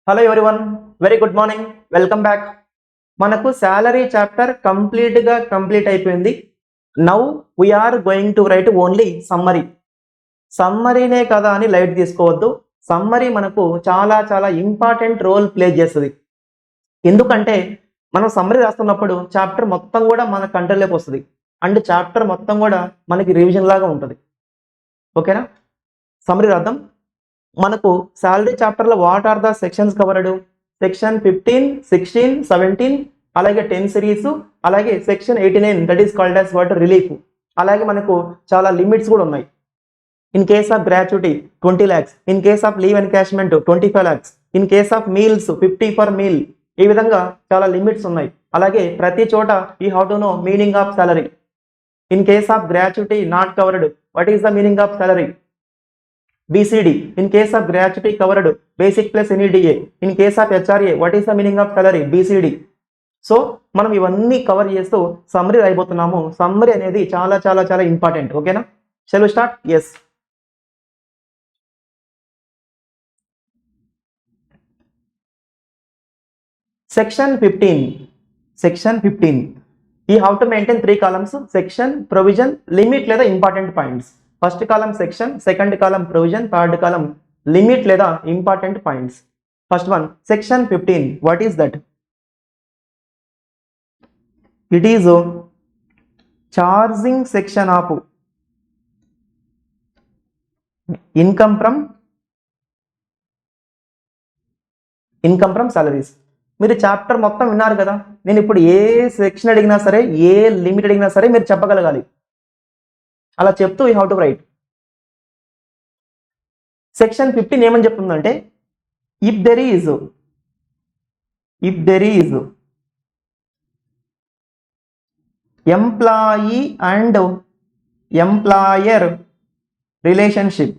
Hello everyone, very good morning, welcome back. మనకు salary chapter complete అయిపోయింది. Now we are going to write only summary. సమ్మరీనే కదా అని light తీసుకోవద్దు. Summary మనకు చాలా ఇంపార్టెంట్ రోల్ ప్లే చేస్తుంది. ఎందుకంటే మనం సమ్మరీ రాస్తున్నప్పుడు చాప్టర్ మొత్తం కూడా మన కంట్రోల్లోకి వస్తుంది అండ్ చాప్టర్ మొత్తం కూడా మనకి రివిజన్ లాగా ఉంటుంది. ఓకేనా? సమ్మరీ రాద్దాం. మనకు సాలరీ చాప్టర్లో what are the sections covered? Section 15, 16, 17, అలాగే 10 సిరీస్, అలాగే section 89 that is called as what relief. అలాగే మనకు చాలా లిమిట్స్ కూడా ఉన్నాయి. In case of gratuity 20 lakhs, in case of leave encashment 25 lakhs, in case of meals 50 per meal. ఈ విధంగా చాలా లిమిట్స్ ఉన్నాయి. అలాగే ప్రతి చోట ఈ how to know meaning of salary. In case of gratuity not covered, what is the meaning of salary? BCD. In case of gratuity covered, basic plus any DA. In case of HRA, what is the meaning of salary? BCD. So మనం ఇవన్నీ cover చేస్తూ summary అయిపోతున్నాము. Summary అనేది చాలా important. ఓకేనా? Shall we start? Yes. Section 15. ఈ how to maintain 3 columns: section, provision, limit లేదా important points. First column section, second column provision, third column limit లేదా important points. First one, section 15. What is that? It is charging section of income from salaries. మీరు chapter మొత్తం విన్నారు కదా. నేను ఇప్పుడు ఏ section అడిగినా సరే, ఏ లిమిట్ అడిగినా సరే మీరు చెప్పగలగాలి. అలా చెప్తూ you how to write. Section 15 ఏమని చెప్తుందంటే, if there is employee and employer relationship,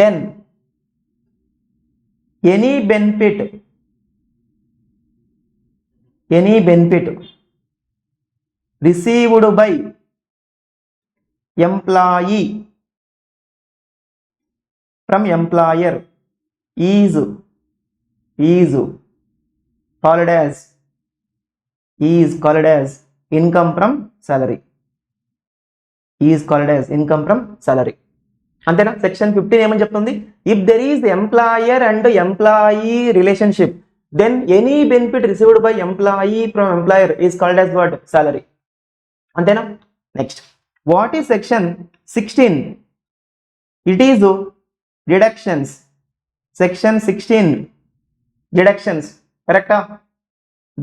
then any benefit received by employee from employer is called as income from salary. అంతేనా? సెక్షన్ 15 ఏమని చెప్తుంది? If there is employer and employee relationship, then any benefit received by employee from employer is called as what? Salary. Antena? Next, what is section 16? It is deductions. Section 16 deductions. Correct?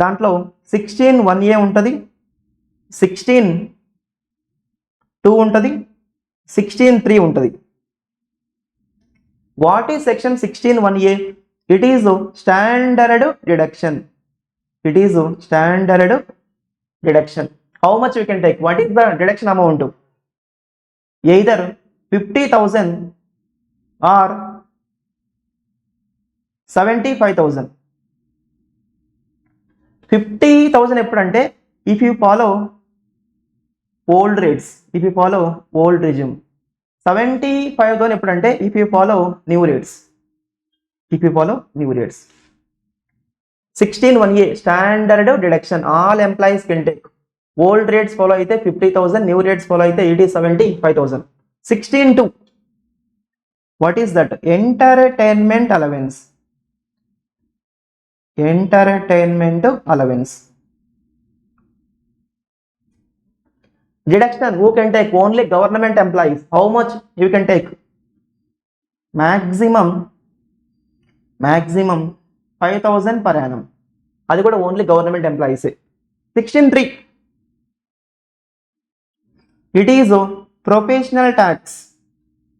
దాంట్లో 16(1)(a) ఉంటుంది, 16(2) ఉంటుంది, 16(3) ఉంటుంది. What is section 16(1)(a? It is standard deduction. How much we can take? What is the deduction amount? Either 50,000 or 75,000. 50,000 ఎప్పుడంటే if you follow old rates, old regime. 75,000 ఎప్పుడంటే if you follow new rates. 16(1)(a standard deduction, all employees can take. Old rates follow అయితే 50,000, new rates follow అయితే it is 75,000. 16(2), what is that? Entertainment allowance. Deduction who can take? Only government employees. How much you can take? Maximum 5,000 per annum. అది కూడా only government ఎంప్లాయీసే. 16(3), it is professional tax.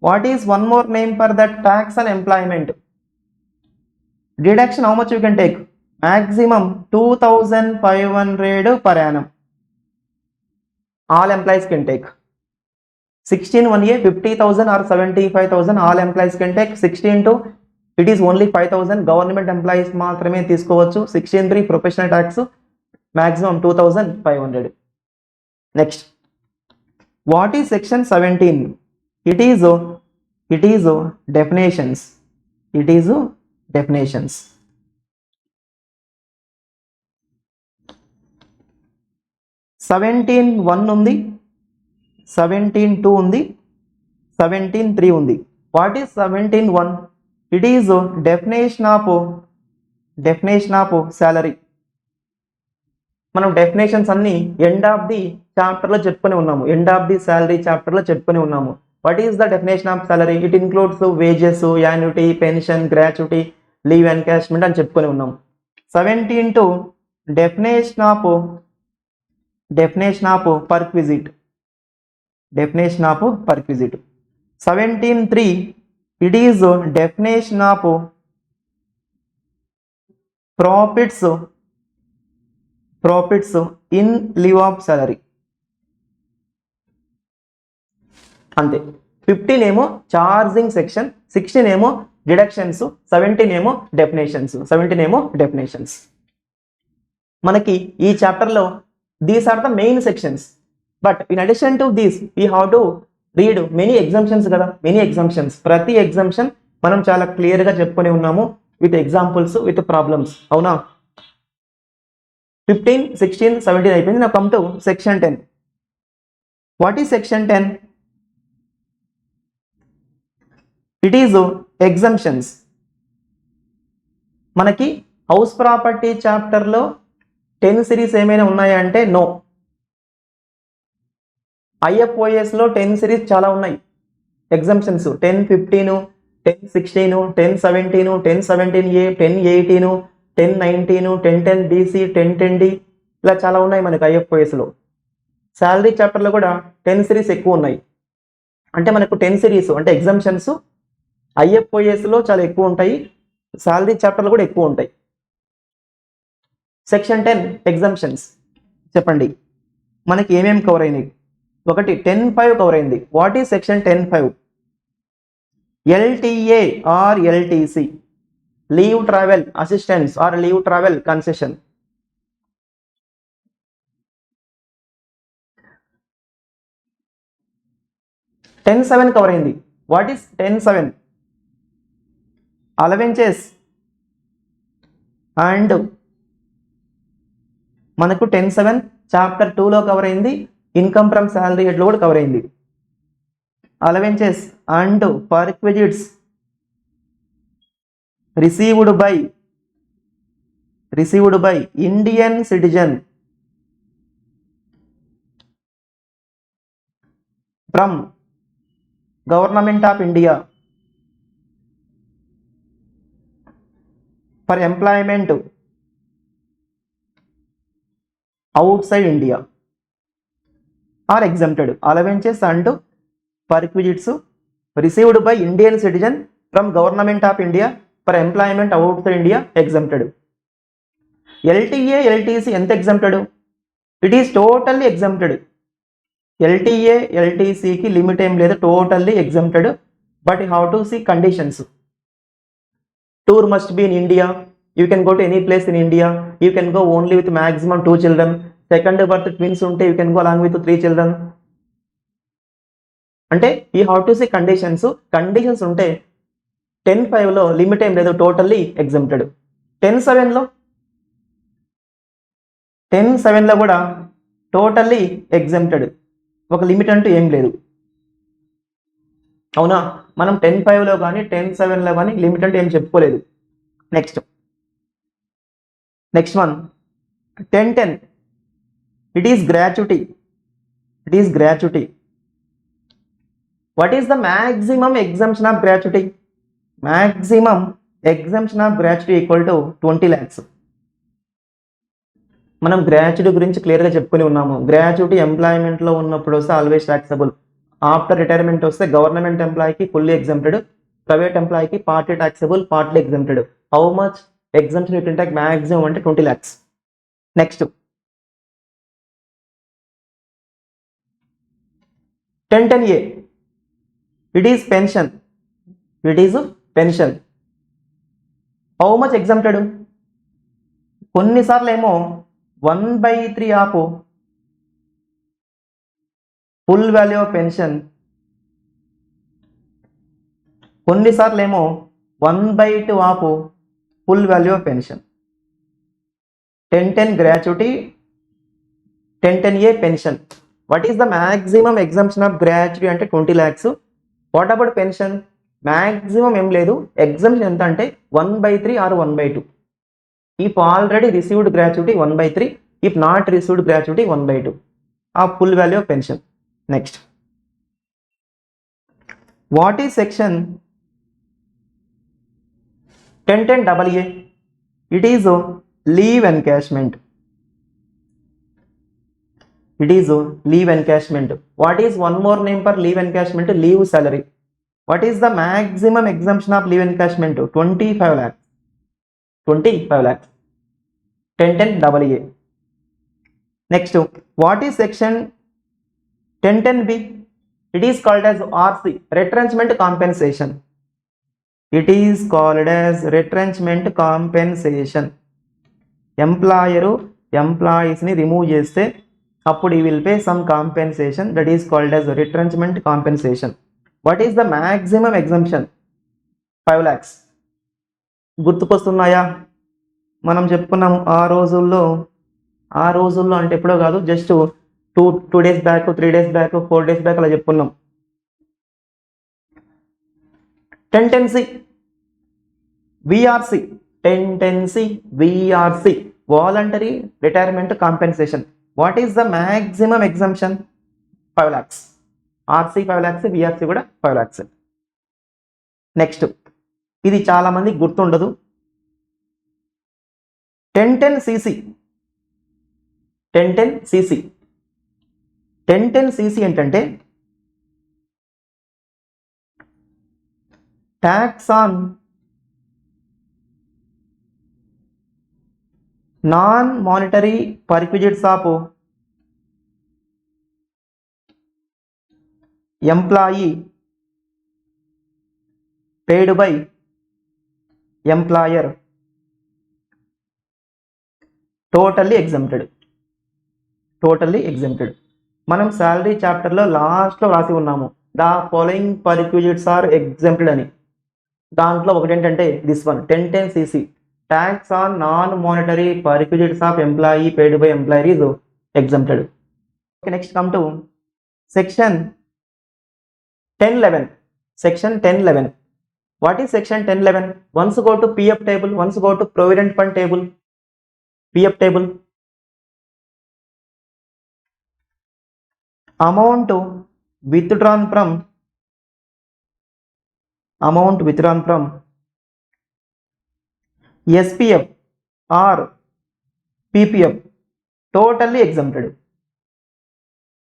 What is one more name for that? Tax and employment. Deduction how much you can take? maximum 2,500 per annum. All employees can take. 16(1)(a 50,000 or 75,000 all employees can take. 16(2) it is only 5,000, government employees మాత్రమే తీసుకోవచ్చు. 16(3) professional tax maximum 2,500. Next, what is section 17? It is It is definitions. It is definitions. 17.1 ఉంది, 17.2 ఉంది, 17.3 ఉంది. What is 17.1? It is definition of salary. మనం definitions అన్ని end of the చాప్టర్లో చెప్పుకొని ఉన్నాము, ఎండ్ ఆఫ్ ది సాలరీ చాప్టర్లో చెప్పుకొని ఉన్నాము. What is the definition of salary? It includes wages, annuity, pension, gratuity, leave encashment అని చెప్పుకొని ఉన్నాము. 17.2 definition of perquisite. 17.3 it is definition of profits in lieu of salary. అంతే. 15 ఏమో చార్జింగ్ సెక్షన్, 16 ఏమో deductions, 17 ఏమో డెఫినేషన్స్. మనకి ఈ చాప్టర్లో these are the main sections. But in addition to these we have to read many exemptions కదా, many exemptions. ప్రతి exemption మనం చాలా క్లియర్గా చెప్పుకొని ఉన్నాము విత్ ఎగ్జాంపుల్స్, విత్ ప్రాబ్లమ్స్. అవునా? 15, 16, 17 అయిపోయింది. నా come to section 10. What is section 10? It is exemptions. మనకి హౌస్ ప్రాపర్టీ చాప్టర్లో 10 సిరీస్ ఏమైనా ఉన్నాయా అంటే నో. ఐఎఫ్ఓఎస్లో 10 సిరీస్ చాలా ఉన్నాయి ఎగ్జామ్షన్స్. 10, 15, 10, 16, 10, 17, 10, 17A, 10, 18, 10, 19, 10, 10BC, 10, 10D ఇలా చాలా ఉన్నాయి మనకి ఐఎఫ్ఓఎస్లో. శాలరీ చాప్టర్లో కూడా 10 సిరీస్ ఎక్కువ ఉన్నాయి. అంటే మనకు 10 సిరీస్ అంటే ఎగ్జామ్షన్స్ ఐఎఫ్ఓఎస్లో చాలా ఎక్కువ ఉంటాయి, శాలరీ చాప్టర్లో కూడా ఎక్కువ ఉంటాయి. సెక్షన్ 10 ఎగ్జామ్షన్స్ చెప్పండి, మనకి ఏమేమి కవర్ అయినాయి? ఒకటి 10.5 కవర్ అయింది. What is section 10.5? LTA or LTC, leave travel assistance or leave travel concession. Ten 7 cover అయింది. What is 10.7? అలవెన్సెస్ అండ్ మనకు 10.7 చాప్టర్ 2లో కవర్ అయింది. ఇన్కమ్ ఫ్రమ్ శాలరీ హెడ్లో కూడా కవర్ అయింది. Allowances and perquisites received by Indian citizen from government of India for employment outside India are exempted. Allowances and perquisites received by Indian citizen from government of India for employment outside India exempted. LTA, LTC ఎంత exempted? It is totally exempted. LTA, LTC కి limit ఏం లేదు, totally exempted. But you have to see conditions. Tour must be in India. You can go to any place in India. You can go only with maximum 2 children. Second birth twins unte you can go along with 3 children. అంటే you have to see conditions. Conditions ఉంటే 10.5 లో limit ఏం లేదు, totally exempted. 10.7 లో కూడా totally exempted, ఒక limit అంటూ ఏం లేదు. అవునా? మనం 10.5 లో కానీ 10.7 లో కానీ లిమిట్ అంటే ఏం చెప్పుకోలేదు. Next one 10.10 it is gratuity. What is the maximum exemption of gratuity? Maximum exemption of gratuity equal to 20 lakhs. మనం గ్రాట్యుటీ గురించి క్లియర్గా చెప్పుకొని ఉన్నాము. గ్రాట్యుటీ ఎంప్లాయ్మెంట్లో ఉన్నప్పుడు వస్తే ఆల్వేస్ ట్యాక్సబుల్. ఆఫ్టర్ రిటైర్మెంట్ వస్తే గవర్నమెంట్ ఎంప్లాయీకి ఫుల్లీ ఎగ్జెంప్టెడ్, ప్రైవేట్ ఎంప్లాయీకి partly taxable, partly exempted. How much exemption you can take? Maximum అంటే 20 lakhs. Next 10.10A it is pension. How much exempted? కొన్నిసార్లు ఏమో 1/3 of full value of pension కొన్నిసార్లు ఏమో 1/2 of full value of pension. 1010 gratuity, 1010A pension. What is the maximum exemption of gratuity అంటే 20 lakhs. What about pension? Maximum ఏం లేదు, exemption ఎంత అంటే 1/3 or 1/2. If already received gratuity 1/3, if not received gratuity 1/2 of full value of pension. Next, what is section 1010AA? It is leave encashment. It is leave encashment. What is one more name for leave encashment? Leave salary. What is the maximum exemption of leave encashment? 25 lakhs. 25 lakhs. 1010AA. Next, what is section 1010B? It is called as RC, retrenchment compensation. It is called as retrenchment compensation. Employer employees ni remove cheste అప్పుడు ఈ will pay some compensation, that is called as retrenchment compensation. What is the maximum exemption? 5 lakhs. గుర్తుకొస్తున్నాయా? మనం చెప్పుకున్నాము ఆ రోజుల్లో అంటే ఎప్పుడో కాదు, just two days back, 3 days back, 4 days back అలా చెప్పుకున్నాం. 1010C VRC, 1010C VRC, voluntary retirement compensation. What is the maximum exemption? 5 lakhs. RC 5 lakhs, VRC కూడా 5 lakhs. నెక్స్ట్, ఇది చాలా మందికి గుర్తుండదు. 1010CC. 1010CC. 1010CC ఏంటంటే tax on non monetary perquisites of employee paid by employer, totally exempted. Totally exempted. మనం salary చాప్టర్లో లాస్ట్లో రాసి ఉన్నాము, the following perquisites are exempted అని. దాంట్లో ఒకటి ఏంటంటే this one, 1010CC, tax on non monetary perquisites of employee paid by employer is exempted. Okay, next come to section 1011. Section 1011. What is section 1011? Once go to PF table, once go to provident fund table. PF table. Amount withdrawn from SPF or PPF, totally exempted.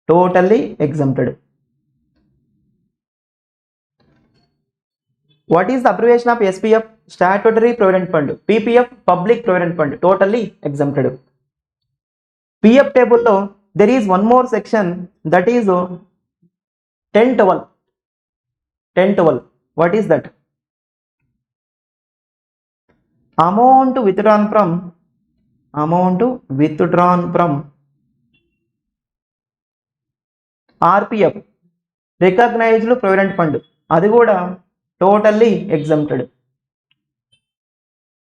Totally exempted. What is the abbreviation of SPF? Statutory Provident Fund. PPF, Public Provident Fund. Totally exempted. PF table lo there is one more section, that is 1012. 1012. What is that? Amount withdrawn from RPF, Recognized Provident Fund. అది కూడా totally exempted.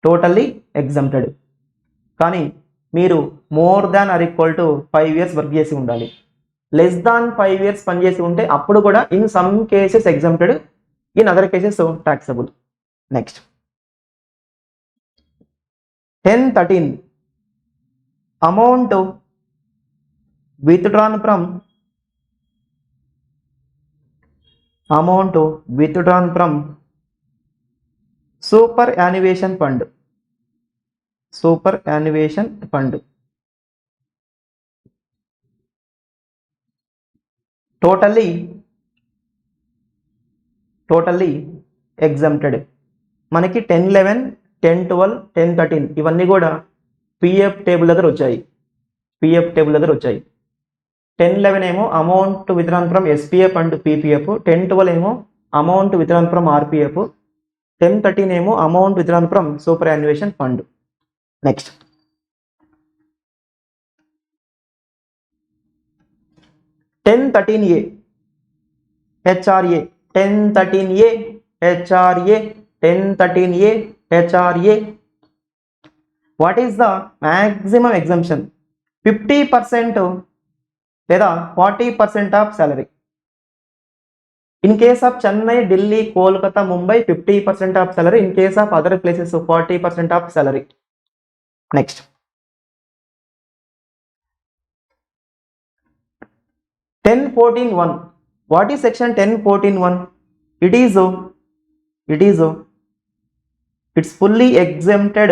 Totally exempted. కానీ మీరు more than or equal to 5 years work చేసి ఉండాలి. Less than 5 years పనిచేసి ఉంటే అప్పుడు కూడా in some cases exempted, in other cases taxable. Next, 1013. Amount withdrawn from superannuation fund. Superannuation fund. Totally exempted. మనకి 1011, 1012, 1013 ఇవన్నీ కూడా పిఎఫ్ టేబుల్ దగ్గర వచ్చాయి. 1011 ఏమో amount withdrawn from SPF and PPF, 1012 ఏమో అమౌంట్ విత్డ్రాన్ ఫ్రమ్ ఆర్పీఎఫ్, 1013 ఏమో amount withdrawn from superannuation fund. Next, 1013A HRA. 1013A HRA, 1013A, HRA. What is the maximum exemption? 50% లేదా 40% of salary. In case of Chennai, Delhi, Kolkata, Mumbai 50% of salary. In case of other places 40% of salary. Next 1014(1). What is section 1014(1)? It's fully exempted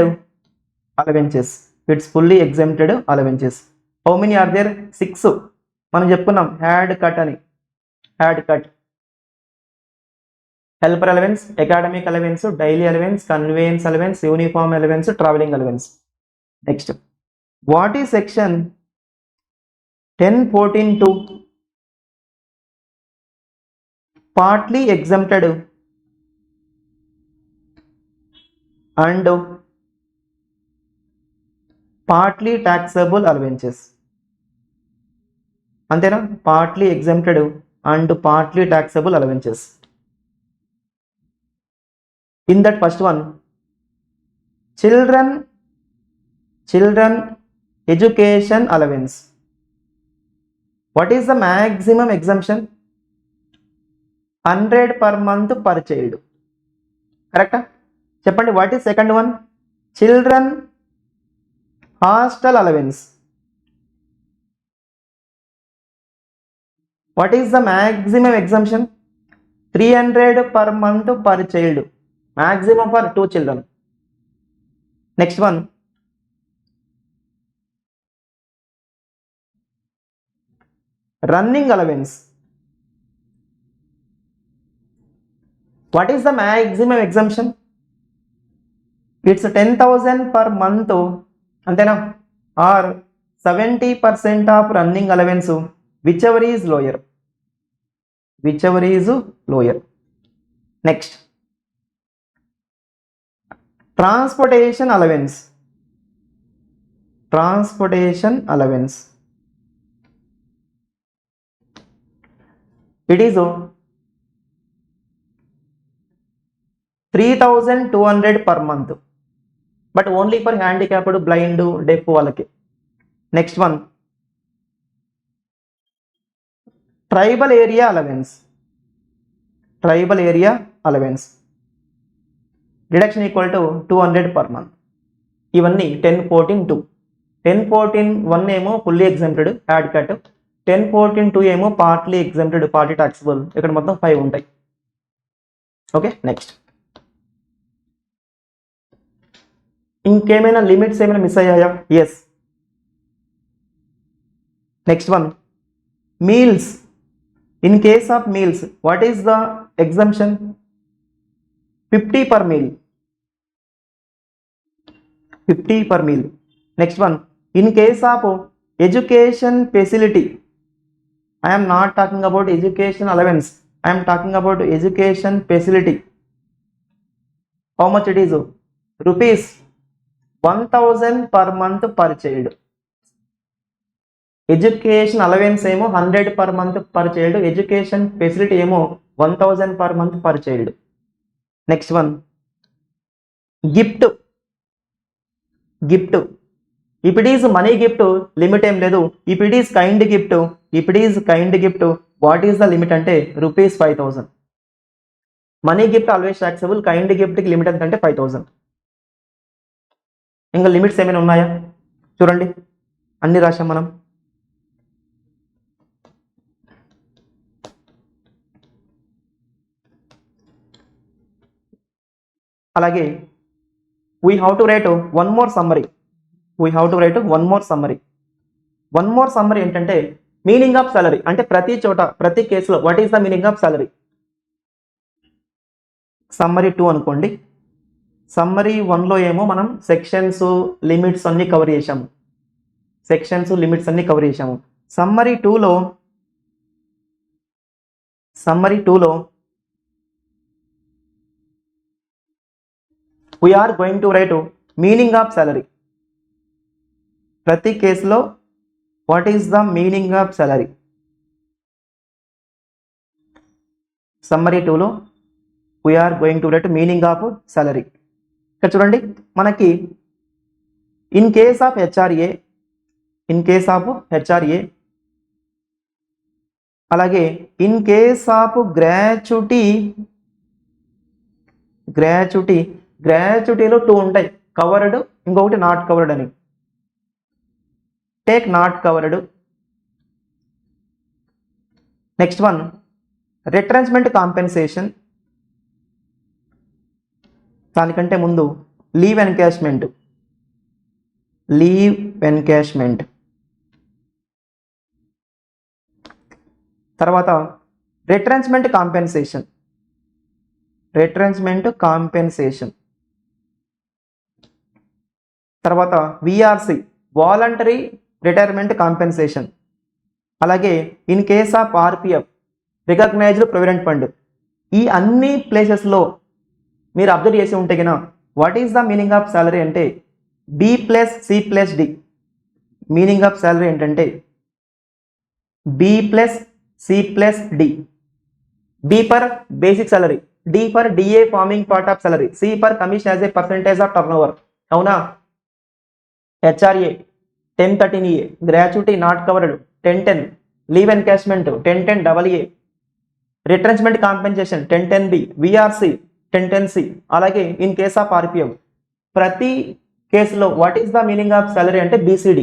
allowances. It's fully exempted allowances. How many are there? 6. మనం చెప్పుకున్నాం had cut అని. Had cut, helper allowance, academic allowance, daily allowance, conveyance allowance, uniform allowance, travelling allowance. Next what is section 1014(2)? partly exempted and partly taxable allowances. అంతేనా? partly exempted and partly taxable allowances. In that first one, children education allowance. What is the maximum exemption? 100 per month per child. కరెక్టా? చెప్పండి. What is second one? Children hostel allowance. What is the maximum exemption? 300 per month per child. Maximum for 2 children. Next one, running allowance. What is the maximum exemption? It's 10,000 per month antena, or 70% of running allowance, whichever is lower. Next, transportation allowance. It is 3,200 per month, but only for handicapped, blind, deaf వాళ్ళకి. Next one, tribal area allowance. Deduction equal to 200 per month. ఇవన్నీ 1014(2). 1014(1) ఏమో fully exempted, add cut. 1014(2) ఏమో partly exempted, party taxable. ఇక్కడ మొత్తం 5 ఉంటాయి. Okay, next ఇంకేమైనా limits ఏమైనా miss అయ్యాయా? Yes. Next one, meals. In case of meals, what is the exemption? 50 per meal. Next one, in case of education facility, I am not talking about education allowance, I am talking about education facility. How much it is? Rupees 1,000 per month per child. Education allowance ఏమో 100 per month per child. Education facility ఏమో 1,000 per month per child. Next one, gift. If it is money gift, limit ఏం లేదు. If it is kind gift, what is the limit అంటే rupees 5,000. Money gift always taxable, kind గిఫ్ట్కి limit ఎంత అంటే 5,000. ఇంకా limits ఏమైనా ఉన్నాయా చూడండి, అన్ని రాశాం మనం. అలాగే we have to write one more summary. One more summary ఏంటంటే మీనింగ్ ఆఫ్ సాలరీ. అంటే ప్రతి చోట, ప్రతి కేసులో what is the meaning of salary. Summary 2 అనుకోండి. సమ్మరీ 1లో ఏమో మనం సెక్షన్స్, లిమిట్స్ అన్ని కవర్ చేశాము. సమ్మరీ 2లో we are going to write meaning of salary. ప్రతి కేసులో what is the meaning of salary. Summary 2లో we are going to write meaning of salary. ఇక్కడ చూడండి మనకి ఇన్ కేస్ ఆఫ్ హెచ్ఆర్ఏ, అలాగే ఇన్ కేస్ ఆఫ్ గ్రాచ్యుటీలో 2 ఉంటాయి, కవర్డ్ ఇంకొకటి నాట్ కవర్డ్ అని. Take not covered. Next one retrenchment compensation, దానికంటే ముందు లీవ్ ఎన్కాష్మెంట్. తర్వాత రిట్రెంచ్మెంట్ కాంపెన్సేషన్. తర్వాత విఆర్సి వాలంటరీ రిటైర్మెంట్ కాంపెన్సేషన్. అలాగే in case of RPF recognised provident fund. ఈ అన్ని ప్లేసెస్లో మీరు అబ్జర్వ్ చేసి ఉంటే కన్నా what is the meaning of salary అంటే B+C+D. మీనింగ్ ఆఫ్ సాలరీ ఏంటంటే B+C+D. B for basic salary, D for DA forming part of salary, C for commission as a percentage of turnover. అవునా? HRA 1013A, gratuity not covered 1010, leave encashment 1010 AA, retrenchment compensation 1010B, VRC 1010C. అలాగే in case of RPF ప్రతి కేసులో what is the meaning of salary అంటే BCD,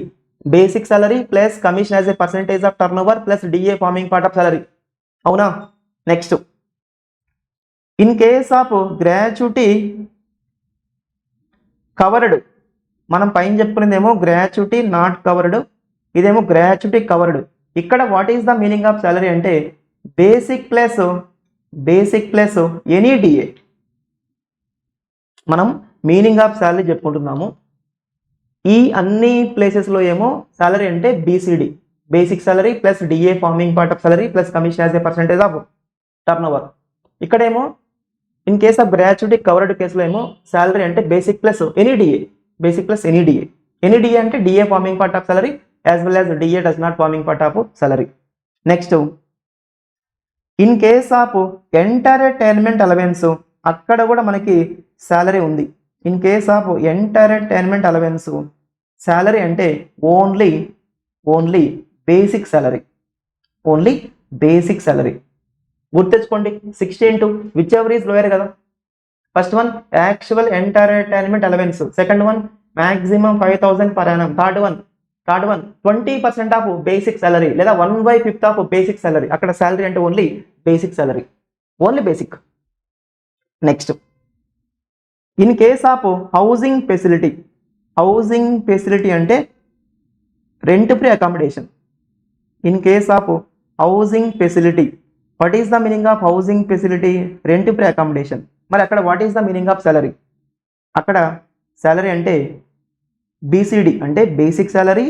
basic salary plus commission as a percentage of turnover plus DA forming part of salary. అవునా? Next in case of gratuity covered, మనం పైన చెప్పుకునేదేమో gratuity not covered, ఇదేమో gratuity covered. ఇక్కడ what is the meaning of salary అంటే basic plus any DA. మనం meaning of salary చెప్పుకుంటున్నాము. ఈ అన్ని ప్లేసెస్లో ఏమో సాలరీ అంటే BCD, basic salary plus DA forming part of salary plus commission as a percentage of turnover. ఇక్కడేమో in case of gratuity covered కేసులో ఏమో సాలరీ అంటే basic plus any DA, any DA అంటే DA forming part of salary as well as DA does not forming part of salary. Next in case of entertainment allowance, అక్కడ కూడా మనకి salary ఉంది. In case of entertainment allowance salary అంటే only basic salary, గుర్తెచ్చుకోండి. 16 whichever is lower కదా. First one actual entertainment allowance, second one maximum 5000 per annum, third one 20% of basic salary లేదా 1/5 of basic salary. అక్కడ salary అంటే only basic salary, basic. Next in case of housing facility అంటే rent free accommodation. In case of housing facility what is the meaning of housing facility? Rent free accommodation. మరి అక్కడ what is the meaning of salary? అక్కడ salary అంటే BCD అంటే basic salary,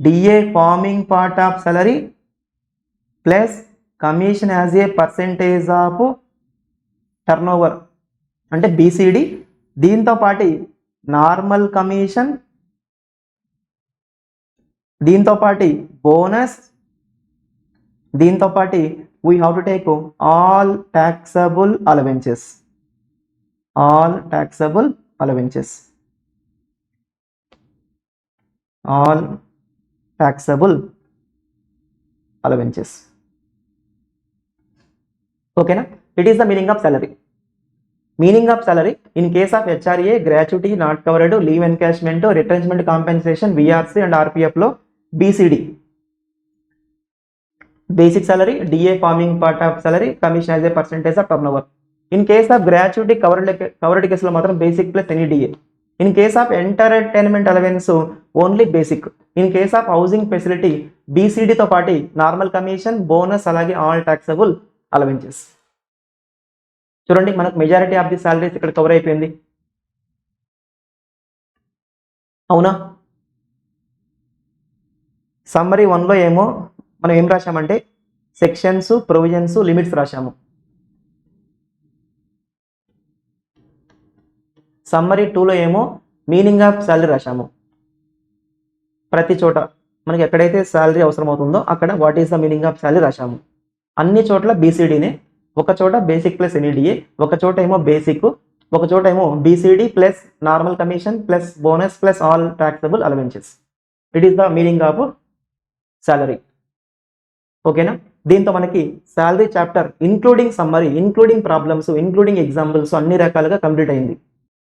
DA forming part of salary plus commission as a percentage of turnover అంటే BCD. దీంతో పాటు normal commission, దీంతో పాటు బోనస్, దీంతో పాటు we have to take all taxable allowances. all taxable allowances. ఓకేనా? It is the meaning of salary. Meaning of salary in case of HRA, gratuity not covered, leave encashment, retrenchment compensation, VRC and ఆర్పిఎఫ్లో BCD basic salary, DA forming part of salary, commission as a percentage of turnover. In case of gratuity covered కేసులో మాత్రం basic plus any DA. In case of entertainment allowance only basic. In case of housing facility BCDతో పాటు normal commission, bonus, అలాగే all taxable allowances. చూడండి మనకు majority of the salaries ఇక్కడ cover అయిపోయింది. అవునా? సమ్మరీ 1లో ఏమో మనం ఏం రాశామంటే సెక్షన్స్, ప్రొవిజన్స్, లిమిట్స్ రాశాము. సమ్మరీ 2లో ఏమో మీనింగ్ ఆఫ్ సాలరీ రాశాము. ప్రతి చోట మనకి ఎక్కడైతే సాలరీ అవసరం అవుతుందో అక్కడ what is the meaning of salary రాశాము. అన్ని చోట్ల BCDనే. ఒక చోట బేసిక్ ప్లస్ ఎన్ఈడిఏ, ఒక చోట ఏమో బేసిక్, ఒక చోట ఏమో BCD plus normal commission plus bonus plus all taxable allowances. It is the meaning of salary. ఓకేనా? దీంతో మనకి salary chapter including summary, including problems, including examples అన్ని రకాలుగా కంప్లీట్ అయింది.